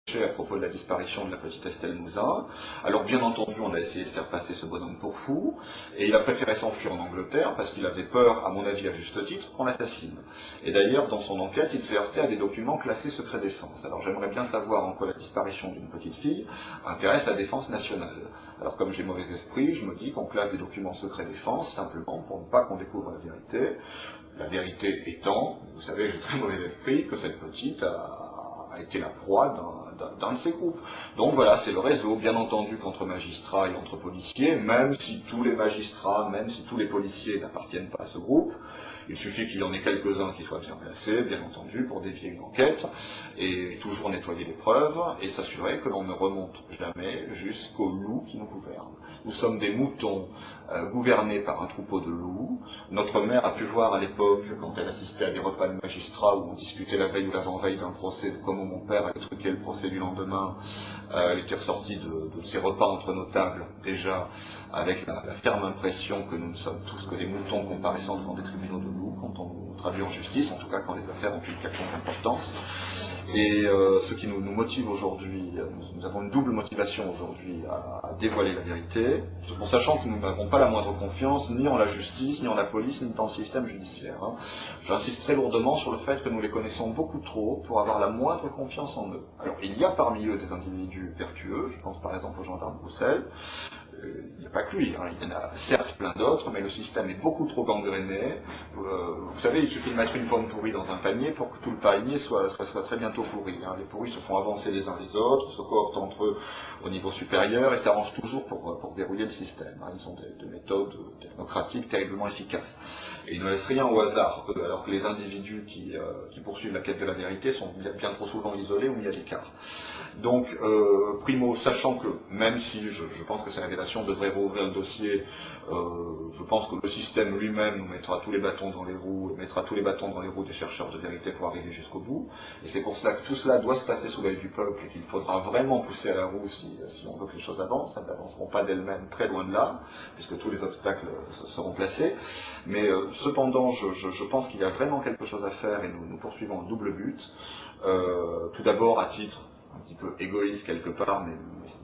à propos de la disparition de la petite Estelle Mouzin. Alors bien entendu, on a essayé de faire passer ce bonhomme pour fou, et il a préféré s'enfuir en Angleterre parce qu'il avait peur, à mon avis à juste titre, qu'on l'assassine. Et d'ailleurs, dans son enquête, il s'est heurté à des documents classés secret défense. Alors j'aimerais bien savoir en quoi la disparition d'une petite fille intéresse la défense nationale. Alors comme j'ai mauvais esprit, je me dis qu'on classe des documents secret défense simplement pour ne pas qu'on découvre la vérité. La vérité étant, vous savez, j'ai très mauvais esprit, que cette petite a été la proie d'un de ces groupes. Donc voilà, c'est le réseau, bien entendu, qu'entre magistrats et entre policiers, même si tous les magistrats, même si tous les policiers n'appartiennent pas à ce groupe, il suffit qu'il y en ait quelques-uns qui soient bien placés, bien entendu, pour dévier une enquête, et toujours nettoyer les preuves, et s'assurer que l'on ne remonte jamais jusqu'au loup qui nous gouverne. Nous sommes des moutons gouvernés par un troupeau de loups. Notre mère a pu voir à l'époque, quand elle assistait à des repas de magistrats où on discutait la veille ou l'avant-veille d'un procès, de comment mon père allait truquer le procès du lendemain, elle était ressortie de ces repas entre nos tables, déjà, avec la ferme impression que nous ne sommes tous que des moutons comparaissant devant des tribunaux de loups, quand on nous traduit en justice, en tout cas quand les affaires ont une quelconque importance. Et ce qui nous motive aujourd'hui, nous avons une double motivation aujourd'hui à dévoiler la vérité, en sachant que nous n'avons pas la moindre confiance ni en la justice, ni en la police, ni dans le système judiciaire. J'insiste très lourdement sur le fait que nous les connaissons beaucoup trop pour avoir la moindre confiance en eux. Alors il y a parmi eux des individus vertueux, je pense par exemple au gendarme Roussel. Il n'y a pas que lui, il y en a certes plein d'autres, mais le système est beaucoup trop gangréné. Vous savez, il suffit de mettre une pomme pourrie dans un panier pour que tout le panier soit très bientôt pourri. Les pourris se font avancer les uns les autres, se cooptent entre eux au niveau supérieur et s'arrangent toujours pour verrouiller le système. Ils ont des méthodes technocratiques terriblement efficaces. Et ils ne laissent rien au hasard, eux, alors que les individus qui poursuivent la quête de la vérité sont bien trop souvent isolés ou mis à l'écart. Donc, primo, sachant que, même si je pense que ces révélations devraient rouvrir le dossier, je pense que le système lui-même nous mettra tous les bâtons dans les roues, et mettra tous les bâtons dans les roues des chercheurs de vérité pour arriver jusqu'au bout. Et c'est pour cela que tout cela doit se passer sous l'œil du peuple et qu'il faudra vraiment pousser à la roue si on veut que les choses avancent. Elles n'avanceront pas d'elles-mêmes très loin de là, puisque tous les obstacles seront placés. Mais cependant, je pense qu'il y a vraiment quelque chose à faire et nous poursuivons un double but. Tout d'abord, à titre un petit peu égoïste quelque part, mais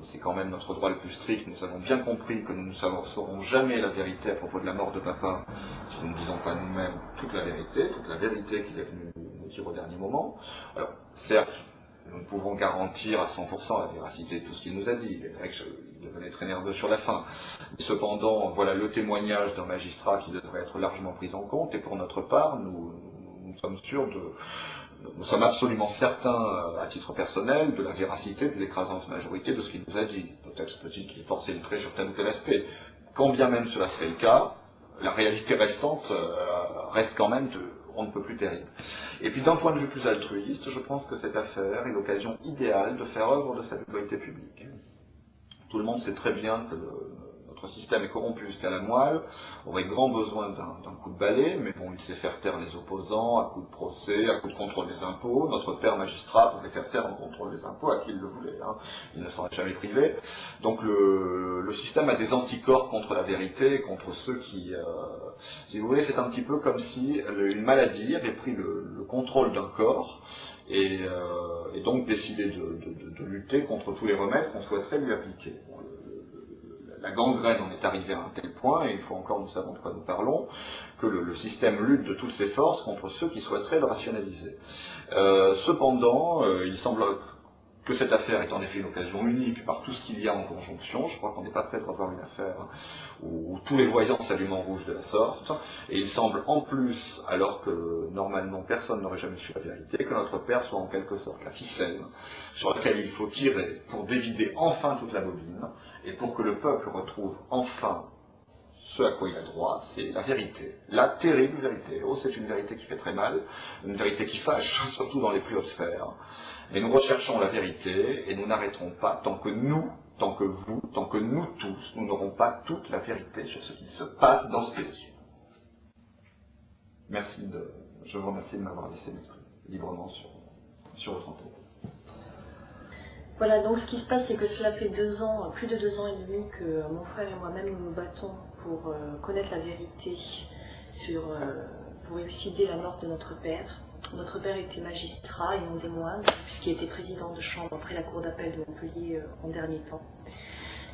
c'est quand même notre droit le plus strict. Nous avons bien compris que nous ne saurons jamais la vérité à propos de la mort de papa si nous ne disons pas nous-mêmes toute la vérité qu'il est venu nous dire au dernier moment. Alors, certes, nous ne pouvons garantir à 100% la véracité de tout ce qu'il nous a dit. Il est vrai qu'il devenait très nerveux sur la fin. Mais cependant, voilà le témoignage d'un magistrat qui devrait être largement pris en compte, et pour notre part, nous sommes sûrs nous sommes absolument certains, à titre personnel, de la véracité de l'écrasante majorité de ce qu'il nous a dit. Peut-être peut-il qu'il forçait le trait sur tel ou tel aspect. Quand bien même cela serait le cas, la réalité restante reste quand même on ne peut plus terrible. Et puis d'un point de vue plus altruiste, je pense que cette affaire est l'occasion idéale de faire œuvre de salubrité publique. Tout le monde sait très bien que notre système est corrompu jusqu'à la moelle, aurait grand besoin d'un coup de balai, mais bon, il sait faire taire les opposants, à coup de procès, à coup de contrôle des impôts. Notre père magistrat pouvait faire taire en contrôle des impôts à qui il le voulait. Il ne s'en est jamais privé. Donc le système a des anticorps contre la vérité, contre ceux qui... si vous voulez, c'est un petit peu comme si une maladie avait pris le contrôle d'un corps, et donc décidé de lutter contre tous les remèdes qu'on souhaiterait lui appliquer. Bon, la gangrène en est arrivée à un tel point, et une fois encore nous savons de quoi nous parlons, que le système lutte de toutes ses forces contre ceux qui souhaiteraient le rationaliser. Cependant, il semble que cette affaire est en effet une occasion unique par tout ce qu'il y a en conjonction. Je crois qu'on n'est pas prêt de revoir une affaire où tous les voyants s'allument en rouge de la sorte. Et il semble en plus, alors que normalement personne n'aurait jamais su la vérité, que notre père soit en quelque sorte la ficelle sur laquelle il faut tirer pour dévider enfin toute la bobine et pour que le peuple retrouve enfin ce à quoi il a droit, c'est la vérité, la terrible vérité. Oh, c'est une vérité qui fait très mal, une vérité qui fâche, surtout dans les plus hautes sphères. Mais nous recherchons la vérité et nous n'arrêterons pas tant que nous, tant que vous, tant que nous tous, nous n'aurons pas toute la vérité sur ce qui se passe dans ce pays. Je vous remercie de m'avoir laissé m'exprimer librement sur votre antenne. Voilà, donc ce qui se passe, c'est que cela fait 2 ans, plus de 2 ans et demi, que mon frère et moi-même nous nous battons pour connaître la vérité pour élucider la mort de notre père. Notre père était magistrat et non des moindres, puisqu'il était président de chambre après la cour d'appel de Montpellier en dernier temps,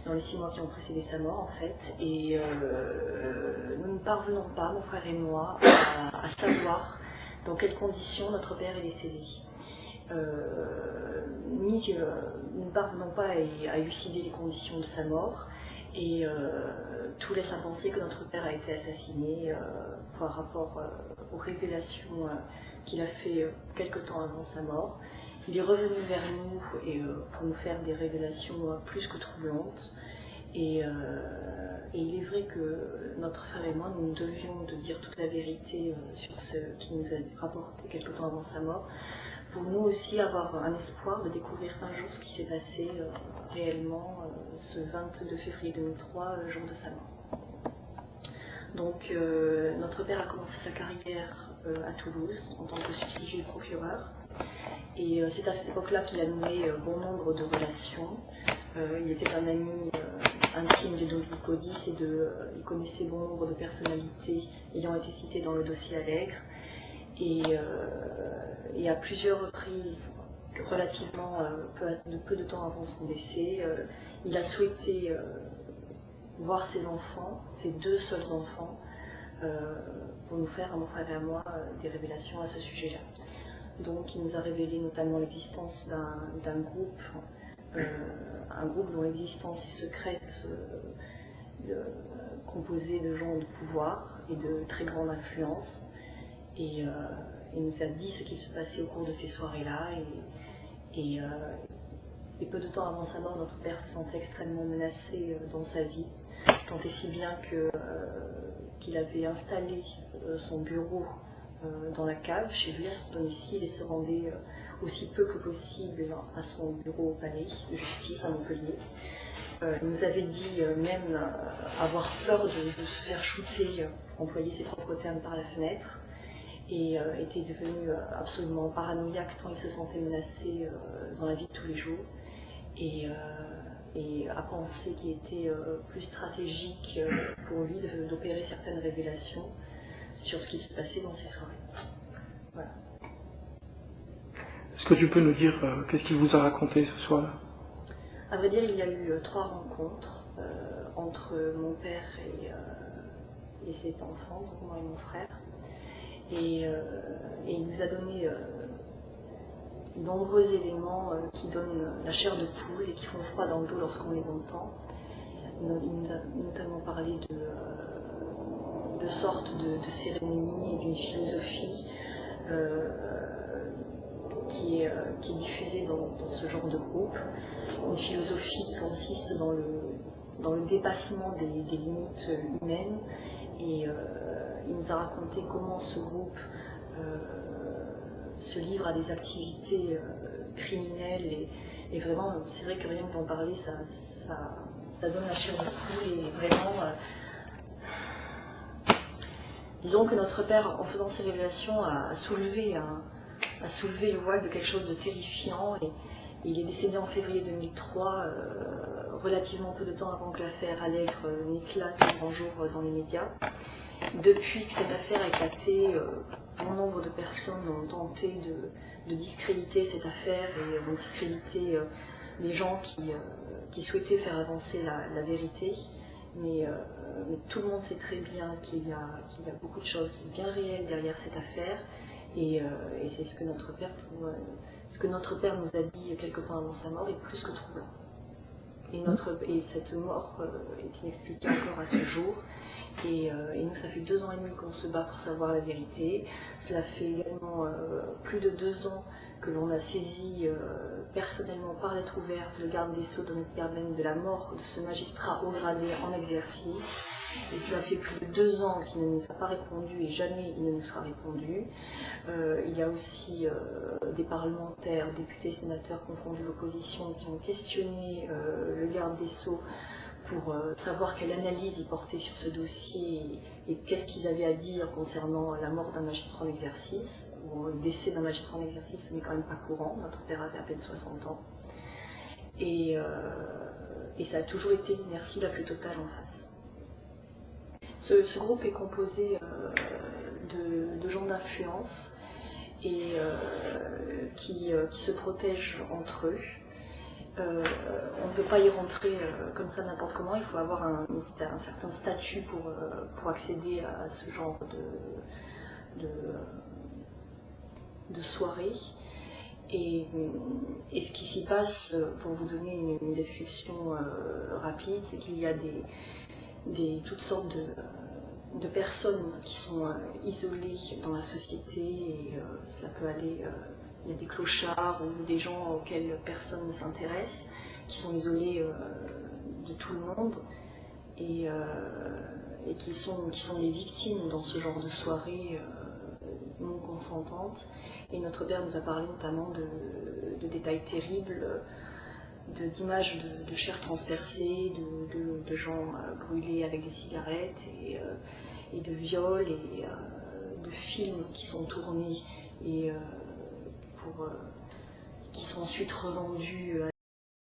dans les 6 mois qui ont précédé sa mort en fait. Et nous ne parvenons pas, mon frère et moi, à savoir dans quelles conditions notre père est décédé. Nous ne parvenons pas à élucider les conditions de sa mort, et tout laisse à penser que notre père a été assassiné par rapport aux révélations qu'il a fait quelque temps avant sa mort. Il est revenu vers nous pour nous faire des révélations plus que troublantes. Et il est vrai que notre frère et moi, nous devions de dire toute la vérité sur ce qu'il nous a rapporté quelque temps avant sa mort, pour nous aussi avoir un espoir de découvrir un jour ce qui s'est passé réellement ce 22 février 2003, jour de sa mort. Donc notre père a commencé sa carrière à Toulouse en tant que substitut de procureur, et c'est à cette époque-là qu'il a noué bon nombre de relations. Il était un ami intime de Dominique Baudis, et il connaissait bon nombre de personnalités ayant été citées dans le dossier Allègre. Et à plusieurs reprises, relativement peu de temps avant son décès, il a souhaité voir ses enfants, ses 2 seuls enfants, pour nous faire, à mon frère et à moi, des révélations à ce sujet-là. Donc il nous a révélé notamment l'existence d'un groupe, un groupe dont l'existence est secrète, composé de gens de pouvoir et de très grande influence. Et il nous a dit ce qui se passait au cours de ces soirées-là. Et peu de temps avant sa mort, notre père se sentait extrêmement menacé dans sa vie, tant et si bien qu'il avait installé son bureau dans la cave, chez lui, à son domicile, et se rendait aussi peu que possible à son bureau au palais de justice à Montpellier. Il nous avait dit même avoir peur de se faire shooter, pour employer ses propres termes, par la fenêtre, et était devenu absolument paranoïaque tant il se sentait menacé dans la vie de tous les jours, et a pensé qu'il était plus stratégique pour lui d'opérer certaines révélations sur ce qui se passait dans ces soirées. Voilà. Est-ce que tu peux nous dire qu'est-ce qu'il vous a raconté ce soir-là? À vrai dire, il y a eu 3 rencontres entre mon père et ses enfants, donc moi et mon frère. Et il nous a donné de nombreux éléments qui donnent la chair de poule et qui font froid dans le dos lorsqu'on les entend. Il nous a notamment parlé de sortes de cérémonies et d'une philosophie qui est diffusée dans ce genre de groupe. Une philosophie qui consiste dans le dépassement des limites humaines. Et il nous a raconté comment ce groupe se livre à des activités criminelles. Et vraiment, c'est vrai que rien que d'en parler, ça donne la chair de poule. Et vraiment, disons que notre père, en faisant ces révélations, a soulevé le voile de quelque chose de terrifiant. Et il est décédé en février 2003, relativement peu de temps avant que l'affaire Allègre n'éclate au grand jour dans les médias. Depuis que cette affaire a éclaté, bon nombre de personnes ont tenté de discréditer cette affaire et ont discrédité les gens qui souhaitaient faire avancer la vérité. Mais tout le monde sait très bien qu'il y a beaucoup de choses bien réelles derrière cette affaire. Et c'est ce que notre père nous a dit quelque temps avant sa mort est plus que troublant. Et cette mort est inexpliquée encore à ce jour. Et nous, ça fait 2 ans et demi qu'on se bat pour savoir la vérité. Cela fait également plus de 2 ans que l'on a saisi personnellement par lettre ouverte le garde des Sceaux, Dominique Perben, de la mort de ce magistrat haut gradé en exercice. Et cela fait plus de 2 ans qu'il ne nous a pas répondu et jamais il ne nous sera répondu. Il y a aussi des parlementaires, députés, sénateurs confondus l'opposition qui ont questionné le garde des Sceaux pour savoir quelle analyse ils portaient sur ce dossier et qu'est-ce qu'ils avaient à dire concernant la mort d'un magistrat en exercice. Bon, le décès d'un magistrat en exercice, ce n'est quand même pas courant. Notre père avait à peine 60 ans. Et ça a toujours été l'inertie la plus totale en face. Ce groupe est composé de gens d'influence et qui se protègent entre eux. On ne peut pas y rentrer comme ça n'importe comment, il faut avoir un certain statut pour accéder à ce genre de soirée. Et ce qui s'y passe, pour vous donner une description rapide, c'est qu'il y a toutes sortes de personnes qui sont isolées dans la société, et cela peut aller... il y a des clochards ou des gens auxquels personne ne s'intéresse, qui sont isolés de tout le monde, et qui sont des victimes dans ce genre de soirée non consentantes. Et notre père nous a parlé notamment de détails terribles, d'images de chair transpercée, de gens brûlés avec des cigarettes, et de viols, et de films qui sont tournés et qui sont ensuite revendus